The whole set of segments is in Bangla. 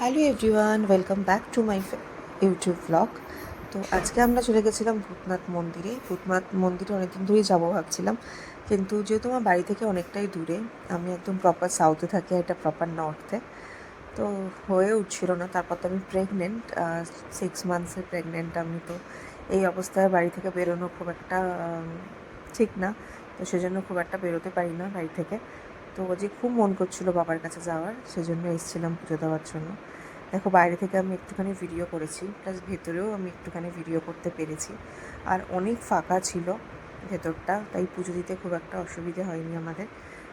Hello everyone, welcome back to my YouTube blog. তো আজকে আমরা চলে গেছিলাম ভূতনাথ মন্দিরে। ভূতনাথ মন্দিরে অনেকদিন ধরেই যাবো ভাবছিলাম, কিন্তু যেহেতু আমার বাড়ি থেকে অনেকটাই দূরে, আমি একদম প্রপার সাউথে থাকি, এটা প্রপার নর্থে, তো হয়ে উঠছিল না। তারপর তো আমি প্রেগনেন্ট, 6 মান্থসের প্রেগনেন্ট আমি। তো এই অবস্থায় বাড়ি থেকে বেরোনো খুব একটা ঠিক না, তো সেজন্য খুব একটা বেরোতে পারি না বাড়ি থেকে। তো যে খুব মন করছিল বাবার কাছে যাওয়ার, সেজন্য এসেছিলাম পুজো দেওয়ার জন্য। দেখো, বাইরে থেকে আমি একটুখানি ভিডিও করেছি, প্লাস ভেতরেও আমি একটুখানি ভিডিও করতে পেরেছি। আর অনেক ফাঁকা ছিল ভেতরটা, তাই পুজো দিতে খুব একটা অসুবিধে হয়নি আমাদের।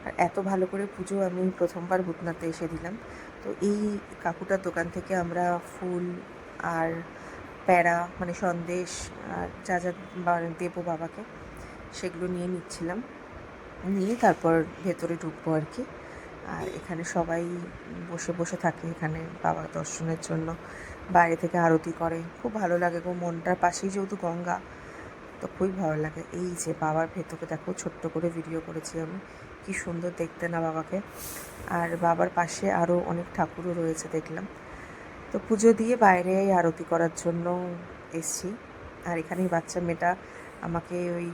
আর এত ভালো করে পুজো আমি প্রথমবার ভূতনাথে এসে দিলাম। তো এই কাকুটার দোকান থেকে আমরা ফুল আর প্যাড়া, মানে সন্দেশ, আর যা যা দেবো বাবাকে, সেগুলো নিয়ে নিচ্ছিলাম। নিয়ে তারপর ভেতরে ঢুকবো আর কি। আর এখানে সবাই বসে বসে থাকে এখানে বাবা দর্শনের জন্য। বাইরে থেকে আরতি করে, খুব ভালো লাগে গো। মনটার পাশেই যেহেতু গঙ্গা, তো খুবই ভালো লাগে। এই যে বাবার ভেতরে দেখো, ছোট্ট করে ভিডিও করেছি আমি, কি সুন্দর দেখতে না বাবাকে। আর বাবার পাশে আরও অনেক ঠাকুরও রয়েছে দেখলাম। তো পুজো দিয়ে বাইরে আরতি করার জন্য এসছি। আর এখানেই বাচ্চা মেয়েটা আমাকে ওই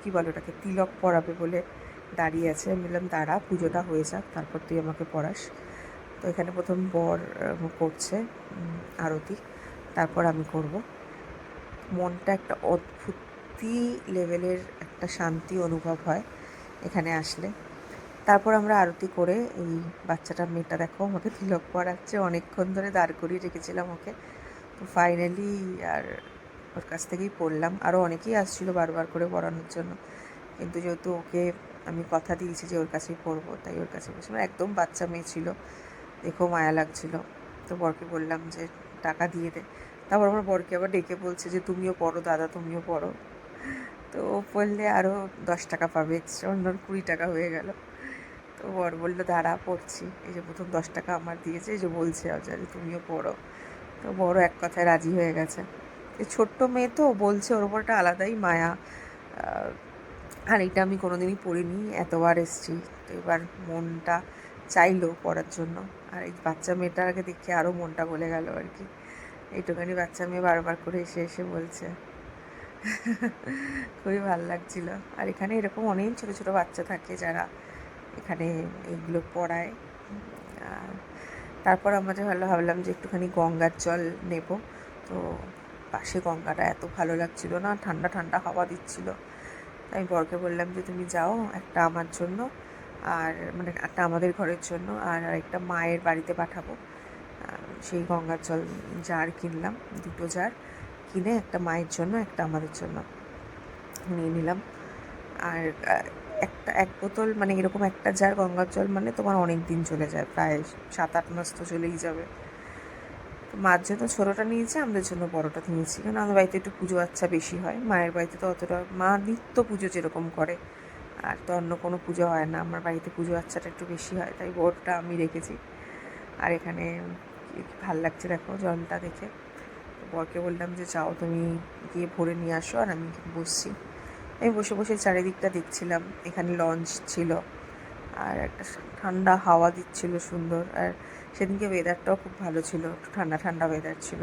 কী বলে ওটাকে, তিলক পরাবে বলে দাঁড়িয়ে আছে। আমি বললাম দাঁড়া, পুজোটা হয়ে যাক, তারপর তুই আমাকে পড়াস। তো এখানে প্রথম বর করছে আরতি, তারপর আমি করব। মনটা একটা অদ্ভুতি লেভেলের একটা শান্তি অনুভব হয় এখানে আসলে। তারপর আমরা আরতি করে, এই বাচ্চাটা মেয়েটা দেখো আমাকে তিলক পরাচ্ছে, অনেকক্ষণ ধরে দাঁড় করিয়ে রেখেছিলাম ওকে। তো ফাইনালি আর ওর কাছ থেকেই পড়লাম। আরও অনেকেই আসছিলো বারবার করে পড়ানোর জন্য, কিন্তু যেহেতু ওকে আমি কথা দিয়েছি যে ওর কাছেই পড়বো, তাই ওর কাছে বসে। একদম বাচ্চা মেয়ে ছিল, দেখেও মায়া লাগছিল। তো বরকে বললাম যে টাকা দিয়ে দে। তারপর আমার বরকে আবার ডেকে বলছে যে তুমিও পড়ো দাদা, তুমিও পড়ো। তো ও পড়লে আরও 10 টাকা পাবে এক্সট্রা, অন্য 20 টাকা হয়ে গেল। তো বর বললো দাঁড়া পড়ছি। এই যে প্রথম 10 টাকা আমার দিয়েছে, এই যে বলছে যে তুমিও পড়ো। তো বড় এক কথায় রাজি হয়ে গেছে। এই ছোট্ট মেয়ে তো বলছে, ওর ওপর একটা আলাদাই মায়া। আর এটা আমি কোনোদিনই পড়িনি, এতবার এসেছি, তো এবার মনটা চাইলো পড়ার জন্য। আর এই বাচ্চা মেয়েটাকে দেখে আরও মনটা গলে গেল আর কি। এইটুখানি বাচ্চা মেয়ে বারবার করে এসে এসে বলছে। খুবই ভালো লাগছিল। আর এখানে এরকম অনেক ছোটো ছোটো বাচ্চা থাকে যারা এখানে এইগুলো পড়ায়। তারপর আমাদের ভাবলাম যে একটুখানি গঙ্গার জল নেব। তো পাশে গঙ্গাটা এত ভালো লাগছিল না, ঠান্ডা ঠান্ডা হাওয়া দিচ্ছিল। আমি বরকে বললাম যে তুমি যাও, একটা আমার জন্য, আর মানে একটা আমাদের ঘরের জন্য, আর একটা মায়ের বাড়িতে পাঠাবো। সেই গঙ্গার জল জার কিনলাম, 2টো জার কিনে, একটা মায়ের জন্য, একটা আমাদের জন্য নিয়ে নিলাম। আর এক বোতল, মানে এরকম একটা জার গঙ্গার জল মানে তোমার অনেক দিন চলে যায়, প্রায় 7-8 মাস তো চলেই যাবে। তো মার জন্য ছোটোটা নিয়েছি, আমাদের জন্য বড়োটা নিয়েছি, কারণ আমাদের বাড়িতে একটু পুজো আচ্ছা বেশি হয়। মায়ের বাড়িতে তো অতটা, মা নিত্য পুজো যেরকম করে, আর তো অন্য কোনো পুজো হয় না, আমার বাড়িতে পুজো আচ্ছাটা একটু বেশি হয়, তাই বড়টা আমি রেখেছি। আর এখানে ভাল লাগছে দেখো জলটা দেখে। বরকে বললাম যে যাও তুমি গিয়ে ভরে নিয়ে আসো, আর আমি বসছি। আমি বসে বসে চারিদিকটা দেখছিলাম। এখানে লঞ্চ ছিল, আর একটা ঠান্ডা হাওয়া দিচ্ছিল সুন্দর। আর সেদিনকে ওয়েদারটাও খুব ভালো ছিল, একটু ঠান্ডা ঠান্ডা ওয়েদার ছিল।